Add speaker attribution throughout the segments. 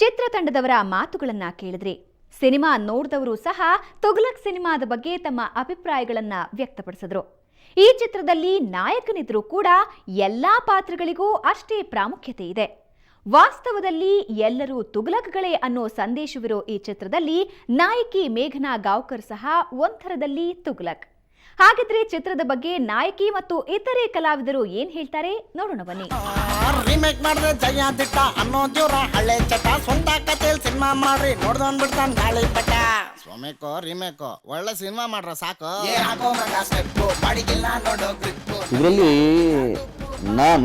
Speaker 1: ಚಿತ್ರತಂಡದವರ ಮಾತುಗಳನ್ನ ಕೇಳಿದ್ರಿ. ಸಿನಿಮಾ ನೋಡಿದವರು ಸಹ ತುಘಲಕ್ ಸಿನಿಮಾದ ಬಗ್ಗೆ ತಮ್ಮ ಅಭಿಪ್ರಾಯಗಳನ್ನ ವ್ಯಕ್ತಪಡಿಸಿದ್ರು. ಈ ಚಿತ್ರದಲ್ಲಿ ನಾಯಕನಿದ್ರೂ ಕೂಡ ಎಲ್ಲಾ ಪಾತ್ರಗಳಿಗೂ ಅಷ್ಟೇ ಪ್ರಾಮುಖ್ಯತೆ ಇದೆ. ವಾಸ್ತವದಲ್ಲಿ ಎಲ್ಲರೂ ತುಘಲಕ್ಗಳೇ ಅನ್ನೋ ಸಂದೇಶವಿರೋ ಈ ಚಿತ್ರದಲ್ಲಿ ನಾಯಕಿ ಮೇಘನಾ ಗಾವ್ಕರ್ ಸಹ ಒಂಥರದಲ್ಲಿ ತುಘಲಕ್. ಹಾಗಿದ್ರೆ ಚಿತ್ರದ ಬಗ್ಗೆ ನಾಯಕಿ ಮತ್ತು ಇತರೆ ಕಲಾವಿದರು ಏನ್ ಹೇಳ್ತಾರೆ ನೋಡೋಣ ಬನ್ನಿ.
Speaker 2: ರಿಮೇಕ್ ಮಾಡಿದ್ರೆ ಜಯ ದಿಟ್ಟ ಅನ್ನೋ ಜೋರ ಹಳೆ ಚಟ ಸ್ವಂತ ಕಥೆಯಲ್ಲಿ ಸಿನಿಮಾ ಮಾಡ್ರಿ ನೋಡ್ದವನ್ ಬಿಡ್ತಾನ ಗಾಳಿ ಪಟ. ಸೋಮೇಕೋ ರಿಮೇಕೋ ಒಳ್ಳೆ ಸಿನಿಮಾ ಮಾಡ್ರ ಸಾಕು.
Speaker 3: ಇದರಲ್ಲಿ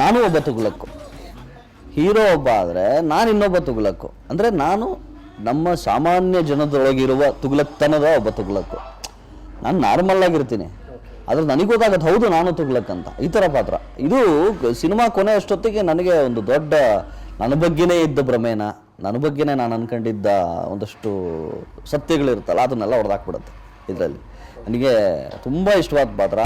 Speaker 3: ನಾನು ಒಬ್ಬ ತುಘಲಕ್ಕು, ಹೀರೋ ಒಬ್ಬ ಆದರೆ ನಾನು ಇನ್ನೊಬ್ಬ ತುಘಲಕ್ಕು. ಅಂದರೆ ನಾನು ನಮ್ಮ ಸಾಮಾನ್ಯ ಜನದೊಳಗಿರುವ ತುಘಲಕ್ತನದ ಒಬ್ಬ ತುಘಲಕ್ಕು. ನಾನು ನಾರ್ಮಲ್ ಆಗಿರ್ತೀನಿ, ಆದ್ರೆ ನನಗೆ ಗೊತ್ತಾಗತ್ತೆ ಹೌದು ನಾನು ತುಘಲಕ್ ಅಂತ. ಈ ಥರ ಪಾತ್ರ ಇದು. ಸಿನಿಮಾ ಕೊನೆ ಅಷ್ಟೊತ್ತಿಗೆ ನನಗೆ ಒಂದು ದೊಡ್ಡ ನನ್ನ ಬಗ್ಗೆನೇ ಇದ್ದ ಭ್ರಮೇನ, ನನ್ನ ಬಗ್ಗೆನೇ ನಾನು ಅನ್ಕೊಂಡಿದ್ದ ಒಂದಷ್ಟು ಸತ್ಯಗಳಿರುತ್ತಲ್ಲ ಅದನ್ನೆಲ್ಲ ಹೊಡೆದಾಕ್ಬಿಡುತ್ತೆ ಇದರಲ್ಲಿ. ನನಗೆ ತುಂಬಾ ಇಷ್ಟವಾದ ಪಾತ್ರ.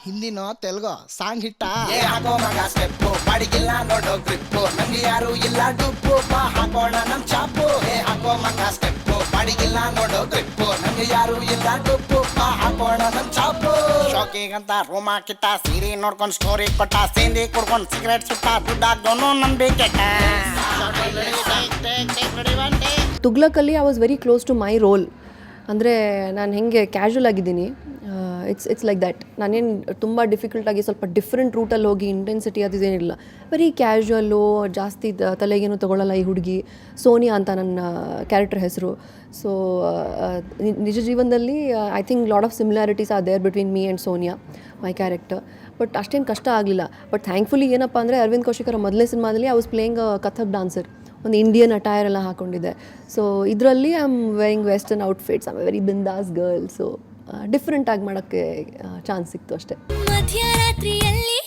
Speaker 2: ಹಿಂದಿನೋ ತೆಲುಗೋ ಸಾಂಗ್ ಹಿಟ್ಟ ನೋಡೋ ಗ್ರಿಪ್ಪು ನಮ್ಗೆ ಯಾರು ಇಲ್ಲ ಡುಪ್ಪು ಹಾಕೋಣ ನಮ್ ಚಾಪು ಹಾಕೋ ಮಗ ಸ್ಟೆಪ್ಪು ಬಾಡಿಗಿಲ್ಲ ನೋಡೋ ಗ್ರಿಪ್ಪು ನಮ್ಗೆ ಯಾರು ಇಲ್ಲ ಡುಪ್ಪು ಹಾಕೋಣ ನಮ್ ಚಾಪು. ಶೋಕಿಗಂತ ರೂಮ್ ಹಾಕಿಟ್ಟ ಸೀರೆ ನೋಡ್ಕೊಂಡ್ ಸ್ಟೋರಿ ಕೊಟ್ಟ ಸೇಂದಿ ಕುಡ್ಕೊಂಡ್ ಸಿಗರೇಟ್ ಸುಟ್ಟ ದುಡ್ಡಾಗ್ದೋನು ನಂಬಿಕೆ.
Speaker 4: ತುಘಲಕಲ್ಲಿ I was very close to my role. ಅಂದರೆ ನಾನು ಹೆಂಗೆ ಕ್ಯಾಶುವಲ್ ಆಗಿದ್ದೀನಿ, ಇಟ್ಸ್ ಲೈಕ್ ದ್ಯಾಟ್. ನಾನೇನು ತುಂಬ ಡಿಫಿಕಲ್ಟಾಗಿ ಸ್ವಲ್ಪ ಡಿಫ್ರೆಂಟ್ ರೂಟಲ್ಲಿ ಹೋಗಿ ಇಂಟೆನ್ಸಿಟಿ ಅದೇನಿಲ್ಲ, ವೆರಿ ಕ್ಯಾಶುವಲ್ಲು, ಜಾಸ್ತಿ ತಲೆಗೇನು ತೊಗೊಳ್ಳಲ್ಲ ಈ ಹುಡುಗಿ. ಸೋನಿಯಾ ಅಂತ ನನ್ನ ಕ್ಯಾರೆಕ್ಟರ್ ಹೆಸರು. ಸೊ ನಿಜ ಜೀವನದಲ್ಲಿ I think lot of similarities are there between me and Sonia my character. But ಅಷ್ಟೇನು ಕಷ್ಟ ಆಗಲಿಲ್ಲ. ಬಟ್ ಥ್ಯಾಂಕ್ಫುಲಿ ಏನಪ್ಪ ಅಂದರೆ ಅರವಿಂದ್ ಕೌಶಿಕರ ಮೊದಲನೇ ಸಿನಿಮಾದಲ್ಲಿ I was playing Kathak dancer, ಒಂದು ಇಂಡಿಯನ್ ಅಟೈರ್ ಎಲ್ಲ ಹಾಕೊಂಡಿದ್ದೆ. ಸೊ ಇದರಲ್ಲಿ I am wearing western outfits, I am very ಬಿಂದಾಸ್ ಗರ್ಲ್. ಸೊ ಡಿಫ್ರೆಂಟ್ ಆಗಿ ಮಾಡೋಕ್ಕೆ ಚಾನ್ಸ್ ಸಿಕ್ತು ಅಷ್ಟೇ.
Speaker 5: ಮಧ್ಯರಾತ್ರಿಯಲ್ಲಿ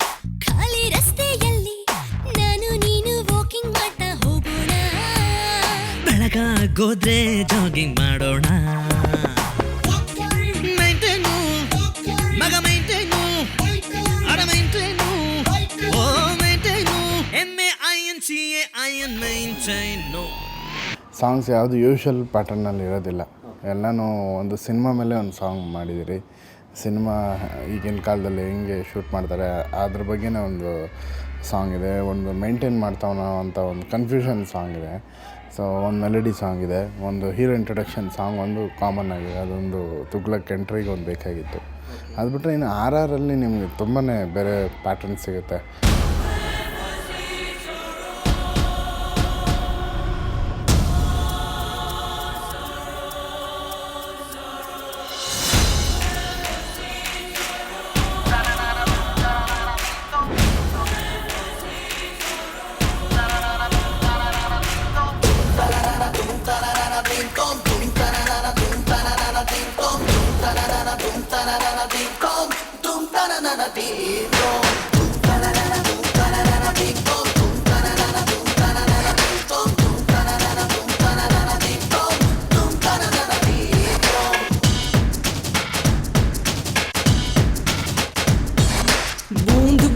Speaker 5: ಖಾಲಿ ರಸ್ತೆಯಲ್ಲಿ ನಾನು ನೀನು ವಾಕಿಂಗ್ ಮಾಡ್ತಾ ಹೋಗೋಣ,
Speaker 6: ಬೆಳಗಾಗೋದ್ರೆ ಜಾಗಿಂಗ್ ಮಾಡೋಣ, ಮೈಂಟೇನು ಮಗ ಮೈಂಟೇನು ಅಡ ಮೈಂಟೇನು ಓ ಮೈಂಟೇನು MAINCAIN
Speaker 7: ಸಾಂಗ್ಸ್ ಯಾವುದು ಯೂಶ್ವಲ್ ಪ್ಯಾಟರ್ನಲ್ಲಿ ಇರೋದಿಲ್ಲ. ಎಲ್ಲನೂ ಒಂದು ಸಿನಿಮಾ ಮೇಲೆ ಒಂದು ಸಾಂಗ್ ಮಾಡಿದ್ದೀರಿ. ಸಿನಿಮಾ ಈಗಿನ ಕಾಲದಲ್ಲಿ ಹೆಂಗೆ ಶೂಟ್ ಮಾಡ್ತಾರೆ ಅದ್ರ ಬಗ್ಗೆನೇ ಒಂದು ಸಾಂಗ್ ಇದೆ. ಒಂದು ಮೇಂಟೈನ್ ಮಾಡ್ತಾವನೋ ಅಂತ ಒಂದು ಕನ್ಫ್ಯೂಷನ್ ಸಾಂಗ್ ಇದೆ. ಸೊ ಒಂದು ಮೆಲಡಿ ಸಾಂಗ್ ಇದೆ. ಒಂದು ಹೀರೋ ಇಂಟ್ರೊಡಕ್ಷನ್ ಸಾಂಗ್ ಒಂದು ಕಾಮನ್ ಆಗಿದೆ, ಅದೊಂದು ತುಘಲಕ್ ಎಂಟ್ರಿಗೆ ಒಂದು ಬೇಕಾಗಿತ್ತು. ಅದು ಬಿಟ್ಟರೆ ಇನ್ನು RR ನಿಮಗೆ ತುಂಬಾ ಬೇರೆ ಪ್ಯಾಟರ್ನ್ ಸಿಗುತ್ತೆ.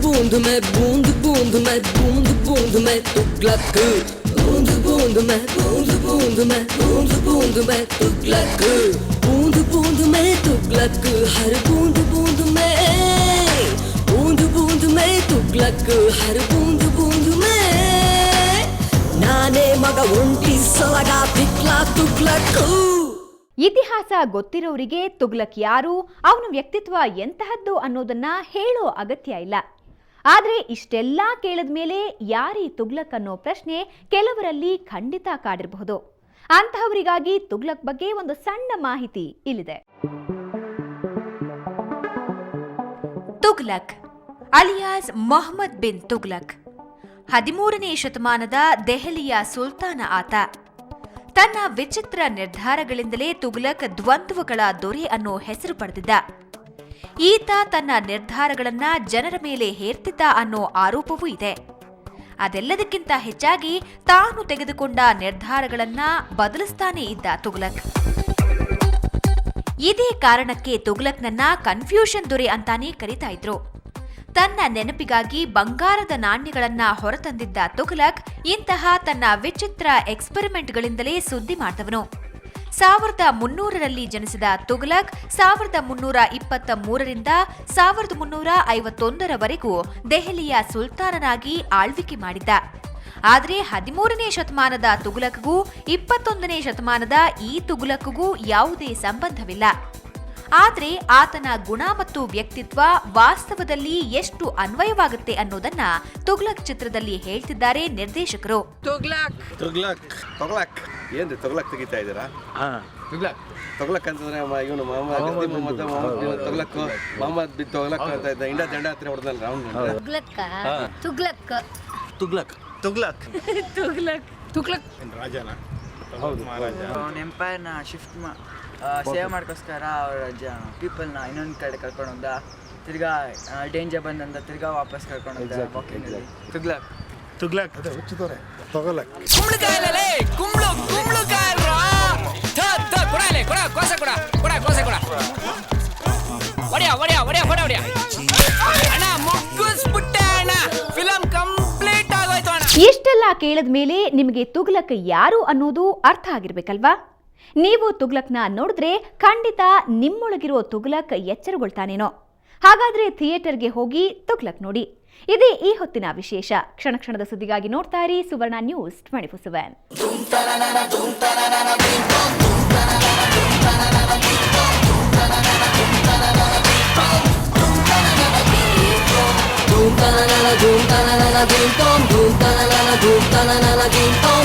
Speaker 5: बूंद में बूंद बूंद में बूंद बूंद में तुघलक, बूंद बूंद में बूंद बूंद में बूंद बूंद में तुघलक, बूंद बूंद में तुघलक, हर बूंद बूंद में बूंद बूंद में तुघलक, हर बूंद बूंद में नाने मग उंटी सलगा पिक्ला तुघलक.
Speaker 1: ಇತಿಹಾಸ ಗೊತ್ತಿರೋರಿಗೆ ತುಘಲಕ್ ಯಾರು, ಅವನ ವ್ಯಕ್ತಿತ್ವ ಎಂತಹದ್ದು ಅನ್ನೋದನ್ನ ಹೇಳೋ ಅಗತ್ಯ ಇಲ್ಲ. ಆದ್ರೆ ಇಷ್ಟೆಲ್ಲಾ ಕೇಳಿದ ಮೇಲೆ ಯಾರೀ ತುಘಲಕ್ ಅನ್ನೋ ಪ್ರಶ್ನೆ ಕೆಲವರಲ್ಲಿ ಖಂಡಿತ ಕಾಡಿರಬಹುದು. ಅಂತಹವರಿಗಾಗಿ ತುಘಲಕ್ ಬಗ್ಗೆ ಒಂದು ಸಣ್ಣ ಮಾಹಿತಿ ಇಲ್ಲಿದೆ. ತುಘಲಕ್ ಅಲಿಯಾಸ್ ಮೊಹಮ್ಮದ್ ಬಿನ್ ತುಘಲಕ್ 13ನೇ ಶತಮಾನದ ದೆಹಲಿಯ ಸುಲ್ತಾನ ಆತ. ತನ್ನ ವಿಚಿತ್ರ ನಿರ್ಧಾರಗಳಿಂದಲೇ ತುಘಲಕ್ ದ್ವಂದ್ವಗಳ ದೊರೆ ಅನ್ನೋ ಹೆಸರು ಪಡೆದಿದ್ದ. ಈತ ತನ್ನ ನಿರ್ಧಾರಗಳನ್ನ ಜನರ ಮೇಲೆ ಹೇರ್ತಿದ್ದ ಅನ್ನೋ ಆರೋಪವೂ ಇದೆ. ಅದೆಲ್ಲದಕ್ಕಿಂತ ಹೆಚ್ಚಾಗಿ ತಾನು ತೆಗೆದುಕೊಂಡ ನಿರ್ಧಾರಗಳನ್ನ ಬದಲಿಸ್ತಾನೇ ಇದ್ದ ತುಘಲಕ್. ಇದೇ ಕಾರಣಕ್ಕೆ ತುಘಲಕ್ನನ್ನ ಕನ್ಫ್ಯೂಷನ್ ದೊರೆ ಅಂತಾನೆ ಕರೀತಾ ಇದ್ರು. ತನ್ನ ನೆನಪಿಗಾಗಿ ಬಂಗಾರದ ನಾಣ್ಯಗಳನ್ನ ಹೊರತಂದಿದ್ದ ತುಘಲಕ್ ಇಂತಹ ತನ್ನ ವಿಚಿತ್ರ ಎಕ್ಸ್ಪೆರಿಮೆಂಟ್ಗಳಿಂದಲೇ ಸುದ್ದಿ ಮಾಡಿದವನು. 1300ರಲ್ಲಿ ಜನಿಸಿದ ತುಘಲಕ್ 1323ರಿಂದ 1351ರವರೆಗೂ ದೆಹಲಿಯ ಸುಲ್ತಾನನಾಗಿ ಆಳ್ವಿಕೆ ಮಾಡಿದ್ದ. ಆದರೆ 13ನೇ ಶತಮಾನದ ತುಘಲಕ್ಗೂ 21ನೇ ಶತಮಾನದ ಈ ತುಘಲಕ್ಗೂ ಯಾವುದೇ ಸಂಬಂಧವಿಲ್ಲ. ಆದರೆ ಆತನ ಗುಣ ಮತ್ತು ವ್ಯಕ್ತಿತ್ವ ವಾಸ್ತವದಲ್ಲಿ ಎಷ್ಟು ಅನ್ವಯವಾಗುತ್ತೆ ಅನ್ನೋದನ್ನ ತುಘಲಕ್ ಚಿತ್ರದಲ್ಲಿ ಹೇಳ್ತಿದ್ದಾರೆ ನಿರ್ದೇಶಕರು.
Speaker 8: ತೊಗ್ಲಕ್ ಏನ್ರಿ ತೊಗ್ಲಕ್ ತೆಗಿತಾ ಇದ್ದೀರಾ? ತೊಗ್ಲಕ್ ಅಂತಂದ್ರೆ ಇವನು ಮೊಹಮ್ಮದ್ ಬಿನ್ ತೊಗ್ಲಕ್ ಅಂತ ಇದ್ದ ಇಂಡಿಯಾ ದಂಡ ಹತ್ರ ಹೊಡೆದಲ್ಲ ಅವನು. ತುಗ್ಲಕ್ ರಾಜನ ಹೌದು.
Speaker 9: ಅವ್ನ ಎಂಪೈರ್ನ ಶಿಫ್ಟ್ ಸೇವ್ ಮಾಡ್ಕೋಸ್ಕರ ಅವ್ರ ಪೀಪಲ್ನ ಇನ್ನೊಂದು ಕಡೆ ಕರ್ಕೊಂಡು ಹೋದ. ತಿರ್ಗಾ ಡೇಂಜರ್ ಬಂದಂತ ತಿರ್ಗಾ ವಾಪಸ್ ಕರ್ಕೊಂಡು ಹೋದ.
Speaker 8: ತುಗ್ಲಕ್ ಅದೇ ಹುಚ್ಚಿದವ್ರೆ ತೊಗಲಕ್.
Speaker 1: ಇಷ್ಟೆಲ್ಲ ಕೇಳಿದ ಮೇಲೆ ನಿಮಗೆ ತುಘಲಕ್ ಯಾರು ಅನ್ನೋದು ಅರ್ಥ ಆಗಿರ್ಬೇಕಲ್ವಾ? ನೀವು ತುಘಲಕ್ನ ನೋಡಿದ್ರೆ ಖಂಡಿತ ನಿಮ್ಮೊಳಗಿರೋ ತುಘಲಕ್ ಎಚ್ಚರಗೊಳ್ತಾನೇನೋ. ಹಾಗಾದ್ರೆ ಥಿಯೇಟರ್ಗೆ ಹೋಗಿ ತುಘಲಕ್ ನೋಡಿ. ಇದೇ ಈ ಹೊತ್ತಿನ ವಿಶೇಷ. ಕ್ಷಣ ಕ್ಷಣದ ಸುದ್ದಿಗಾಗಿ ನೋಡ್ತಾ ಇರಿ ಸುವರ್ಣ news 24/7.
Speaker 5: Doom ta na na na, doom ta na na na, doom tom, doom ta na na na, doom ta na na na, doom tom.